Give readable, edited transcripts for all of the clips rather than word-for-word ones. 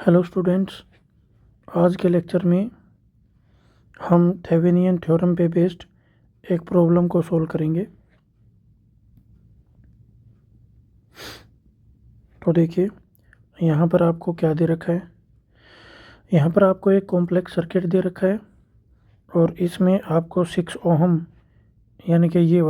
Hello students, आज के lecture में हम थेवेनियन थ्योरम पे बेस्ड एक प्रॉब्लम को सॉल्व करेंगे। तो देखिए, यहाँ पर आपको क्या दे रखा है। यहाँ पर आपको एक कॉम्प्लेक्स सर्किट दे रखा है और इसमें आपको 6 ओहम यानी कि ये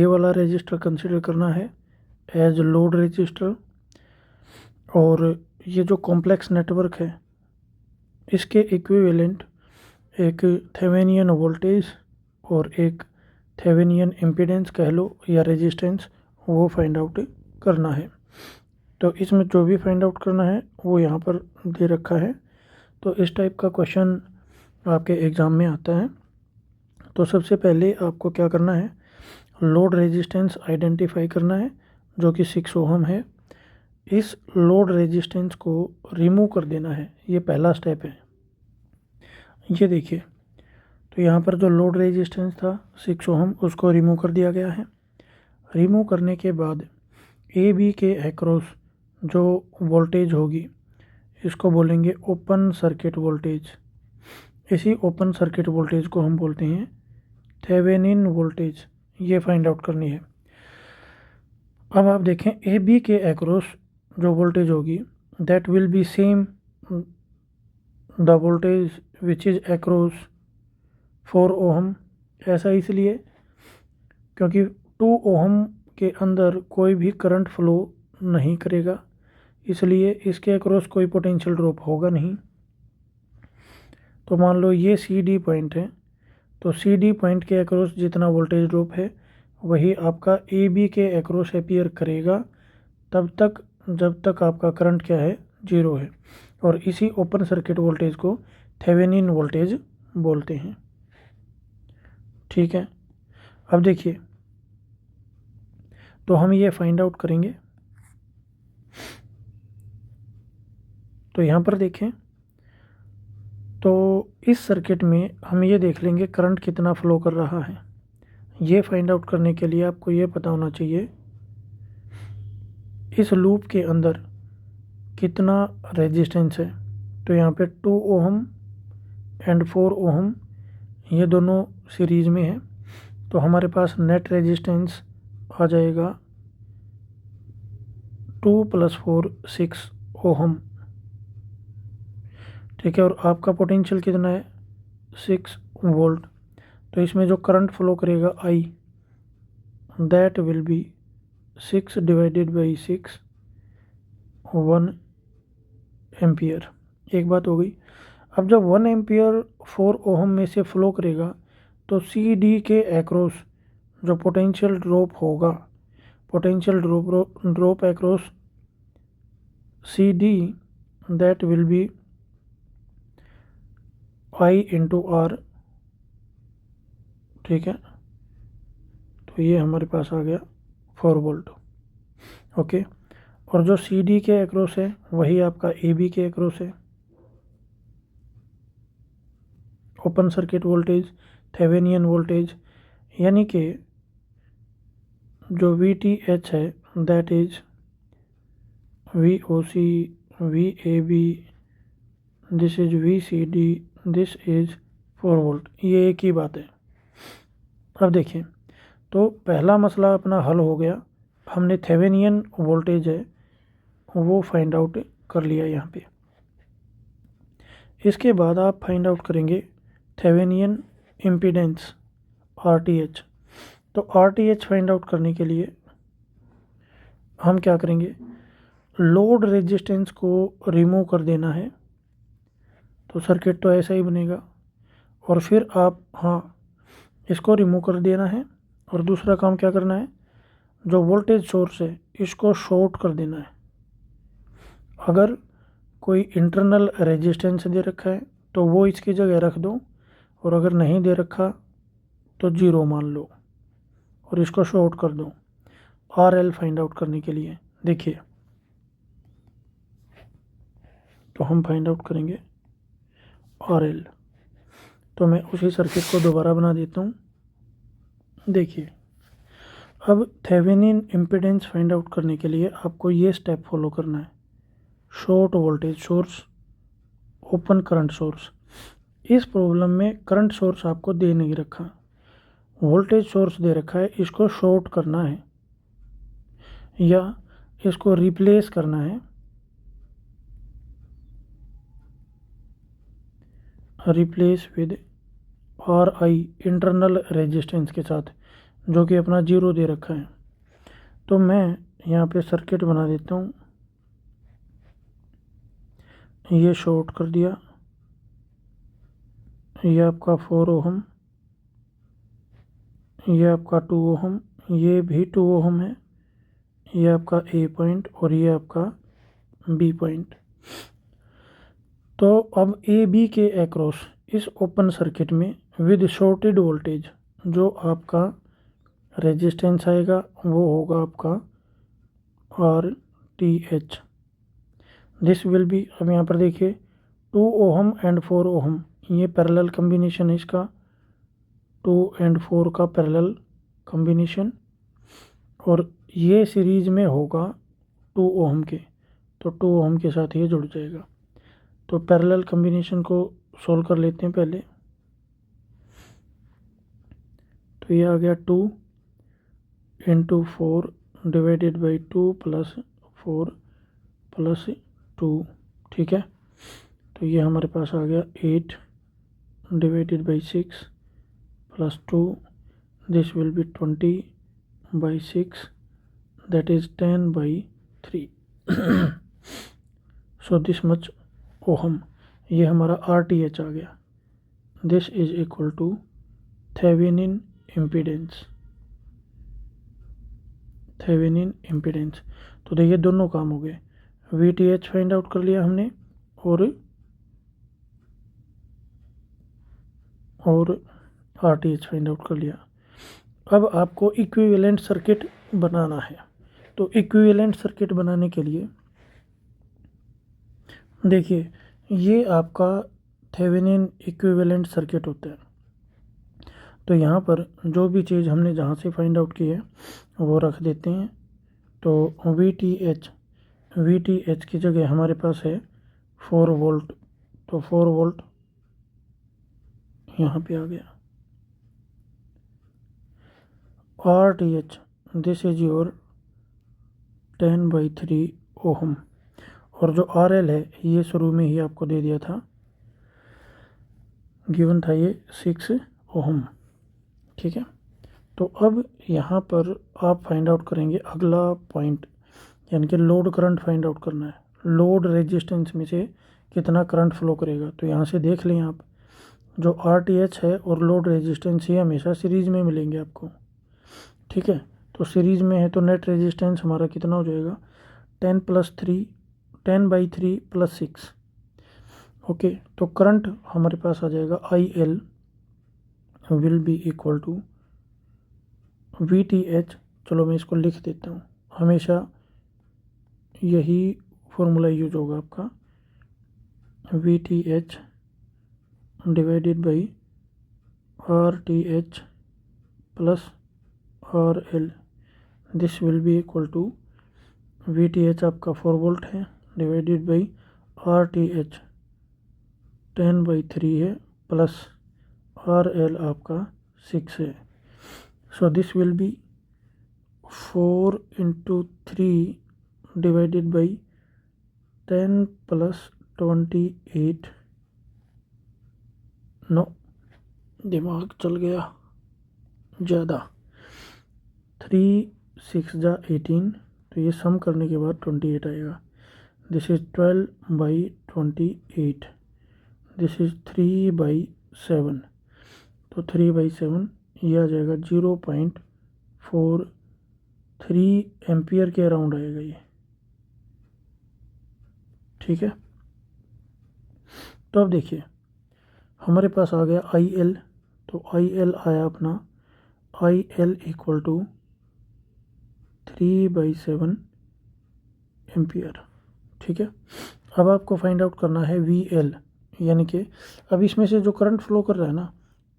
वाला रेजिस्टर कंसिडर करना है एज लोड रेजिस्टर। और ये जो कॉम्प्लेक्स नेटवर्क है इसके इक्विवेलेंट एक थेवेनियन वोल्टेज और एक थेवेनियन इम्पीडेंस कह लो या रेजिस्टेंस, वो फाइंड आउट करना है। तो इसमें जो भी फाइंड आउट करना है वो यहाँ पर दे रखा है। तो इस टाइप का क्वेश्चन आपके एग्ज़ाम में आता है। तो सबसे पहले आपको क्या करना है, लोड रेजिस्टेंस आइडेंटिफाई करना है जो कि 6 ओहम है। इस लोड रेजिस्टेंस को रिमूव कर देना है, ये पहला स्टेप है। ये देखिए, तो यहाँ पर जो लोड रेजिस्टेंस था 6 ओहम, उसको रिमूव कर दिया गया है। रिमूव करने के बाद ए बी के अक्रॉस जो वोल्टेज होगी इसको बोलेंगे ओपन सर्किट वोल्टेज। इसी ओपन सर्किट वोल्टेज को हम बोलते हैं थेवेनिन वोल्टेज। ये फाइंड आउट करनी है। अब आप देखें, ए बी के अक्रॉस जो वोल्टेज होगी that will B same the voltage which is across 4 ohm. ऐसा इसलिए क्योंकि 2 ओहम के अंदर कोई भी करंट फ्लो नहीं करेगा, इसलिए इसके अक्रॉस कोई पोटेंशियल ड्रॉप होगा नहीं। तो मान लो ये सी डी पॉइंट है, तो सी डी पॉइंट के अक्रॉस जितना वोल्टेज ड्रॉप है वही आपका ए बी के अक्रॉस अपीयर करेगा तब तक जब तक आपका करंट क्या है, जीरो है। और इसी ओपन सर्किट वोल्टेज को थेवेनिन वोल्टेज बोलते हैं। ठीक है, अब देखिए, तो हम ये फाइंड आउट करेंगे। तो यहाँ पर देखें, तो इस सर्किट में हम ये देख लेंगे करंट कितना फ्लो कर रहा है। ये फाइंड आउट करने के लिए आपको ये पता होना चाहिए इस लूप के अंदर कितना रेजिस्टेंस है। तो यहाँ पे 2 ओहम एंड 4 ओहम ये दोनों सीरीज़ में है, तो हमारे पास नेट रेजिस्टेंस आ जाएगा 2 + 4 6 ओहम। ठीक है, और आपका पोटेंशियल कितना है, 6 वोल्ट। तो इसमें जो करंट फ्लो करेगा आई दैट विल बी 6 / 6 1 एम्पियर। एक बात हो गई। अब जब 1 एम्पियर 4 ओहम में से फ्लो करेगा तो सी डी के अक्रॉस जो पोटेंशियल ड्रॉप होगा, potential drop across C D that will be I into R. ठीक है, तो ये हमारे पास आ गया 4 वोल्ट। ओके, और जो सी डी के अक्रॉस है वही आपका ए बी के अक्रॉस है। Open circuit voltage, Thevenin voltage, यानी कि जो वी टी एच है that is V O C, V A B, this is V C D, this is 4 volt. ये एक ही बात है। अब देखिए, तो पहला मसला अपना हल हो गया। हमने थेवेनियन वोल्टेज है वो फाइंड आउट कर लिया यहाँ पे। इसके बाद आप फाइंड आउट करेंगे थेवेनियन इम्पीडेंस RTH। तो RTH फाइंड आउट करने के लिए हम क्या करेंगे, लोड रेजिस्टेंस को रिमूव कर देना है। तो सर्किट तो ऐसा ही बनेगा। और फिर आप इसको रिमूव कर देना है। और दूसरा काम क्या करना है, जो वोल्टेज सोर्स है इसको शॉर्ट कर देना है। अगर कोई इंटरनल रेजिस्टेंस दे रखा है तो वो इसकी जगह रख दो, और अगर नहीं दे रखा तो 0 मान लो और इसको शॉर्ट कर दो RL फाइंड आउट करने के लिए। देखिए, तो हम फाइंड आउट करेंगे RL। तो मैं उसी सर्किट को दोबारा बना देता हूँ। देखिए, अब थेवेनिन इम्पीडेंस फाइंड आउट करने के लिए आपको ये स्टेप फॉलो करना है। Short voltage source, open current source. इस प्रॉब्लम में करंट सोर्स आपको दे नहीं रखा, वोल्टेज सोर्स दे रखा है, इसको शॉर्ट करना है या इसको रिप्लेस करना है, replace with are I internal resistance के साथ, जो कि अपना 0 दे रखा है। तो मैं यहाँ पे सर्किट बना देता हूँ, ये शॉर्ट कर दिया, ये आपका 4 ओहम, ये आपका 2 ओहम, ये भी 2 ओहम है, ये आपका ए पॉइंट और ये आपका बी पॉइंट। तो अब ए बी के अक्रॉस इस ओपन सर्किट में विद शॉर्टेड वोल्टेज जो आपका रेजिस्टेंस आएगा वो होगा आपका R T H. This will be, अब यहाँ पर देखिए 2 ओहम एंड 4 ओहम, ये पैरेलल कम्बिनेशन है इसका, 2 एंड 4 का पैरेलल कम्बिनेशन, और ये सीरीज में होगा 2 ओहम के, तो 2 ओहम के साथ ये जुड़ जाएगा। तो पैरेलल कम्बिनेशन को सोल्व कर लेते हैं पहले। तो ये आ गया 2 into 4 divided by 2 plus 4 plus 2, ठीक है। तो ये हमारे पास आ गया 8 divided by 6 plus 2, this will be 20 by 6, that is 10 by 3। So this much ohm, ये हमारा आर टी एच आ गया। This is equal to Thevenin impedance, Thevenin impedance. तो देखिए दोनों काम हो गए, V T H find out कर लिया हमने और R T H find out कर लिया। अब आपको इक्विवेलेंट सर्किट बनाना है। तो इक्विवेलेंट सर्किट बनाने के लिए देखिए ये आपका थेवेनिन इक्विवेलेंट सर्किट होता है। तो यहाँ पर जो भी चीज़ हमने जहाँ से फाइंड आउट की है वो रख देते हैं। तो वी टी एच की जगह हमारे पास है 4 वोल्ट, तो 4 वोल्ट यहाँ पे आ गया। Are T H, this is your 10 by 3 ohm, और जो आर एल है ये शुरू में ही आपको दे दिया था, गिवन था ये 6 ओहम, ठीक है। तो अब यहाँ पर आप फाइंड आउट करेंगे अगला पॉइंट, यानी कि लोड करंट फाइंड आउट करना है। लोड रेजिस्टेंस में से कितना करंट फ्लो करेगा। तो यहाँ से देख लें आप, जो आर टी एच है और लोड रेजिस्टेंस ये हमेशा सीरीज़ में मिलेंगे आपको, ठीक है। तो सीरीज़ में है तो नेट रेजिस्टेंस हमारा कितना हो जाएगा, 10 प्लस 3, 10 बाई 3 प्लस 6, ओके। तो करंट हमारे पास आ जाएगा I L will be equal to V T H. चलो मैं इसको लिख देता हूँ, हमेशा यही फॉर्मूला यूज होगा आपका, V T H divided by R T H plus R L, this will be equal to V T H आपका 4 वोल्ट है divided by R T H 10 by 3 है प्लस आर एल आपका 6 है। So this will be 4 into 3 divided by 10 plus 28, no दिमाग चल गया ज़्यादा, 3 6 जा 18, तो ये सम करने के बाद 28 आएगा। This is 12 by 28, this is 3 by 7, तो 3 बाई 7 ये आ जाएगा 0.43 एम्पियर के अराउंड आएगा ये, ठीक है। तो अब देखिए हमारे पास आ गया आई एल, तो आई एल आया अपना I L equal to 3 by 7 ampere, ठीक है। अब आपको फाइंड आउट करना है वी एल, यानी कि अब इसमें से जो करंट फ्लो कर रहा है ना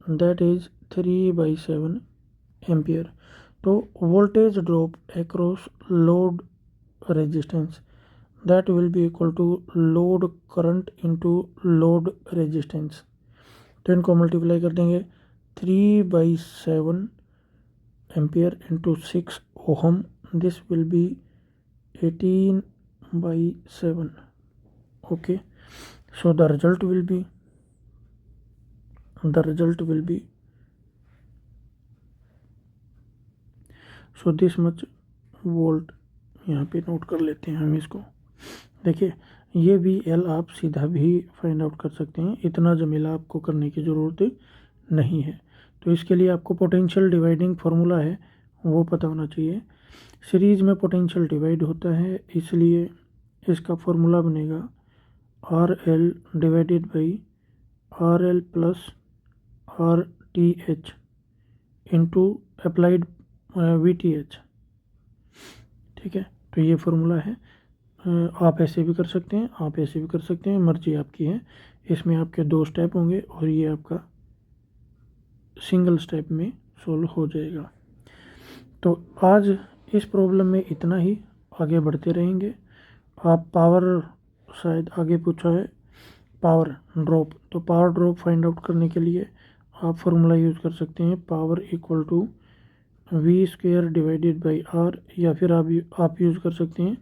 दैट इज 3 बाई 7 एम्पियर। तो voltage drop across load resistance that will be equal to load current into load resistance. तो इनको मल्टीप्लाई कर देंगे 3/7 ampere into 6 ohm, this will be 18/7. Okay, so the result will be so this much volt. यहाँ पे note कर लेते हैं हम इसको। देखिए ये भी एल आप सीधा भी फाइंड आउट कर सकते हैं, इतना जमेला आपको करने की ज़रूरत नहीं है। तो इसके लिए आपको पोटेंशियल डिवाइडिंग फार्मूला है वो पता होना चाहिए। सीरीज में पोटेंशियल डिवाइड होता है, इसलिए इसका फार्मूला बनेगा R L divided by R L plus are T H into applied we T H. ठीक है, तो ये फार्मूला है। आप ऐसे भी कर सकते हैं, आप ऐसे भी कर सकते हैं, मर्जी आपकी है। इसमें आपके 2 स्टेप होंगे और ये आपका सिंगल स्टेप में सोल्व हो जाएगा। तो आज इस प्रॉब्लम में इतना ही, आगे बढ़ते रहेंगे। आप पावर शायद आगे पूछा है पावर ड्रॉप, तो पावर ड्रॉप फाइंड आउट करने के लिए आप फार्मूला यूज़ कर सकते हैं power equal to v² divided by R, या फिर आप यूज़ कर सकते हैं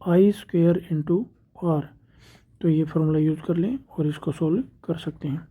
I² इंटू आर। तो ये फार्मूला यूज़ कर लें और इसको सोल्व कर सकते हैं।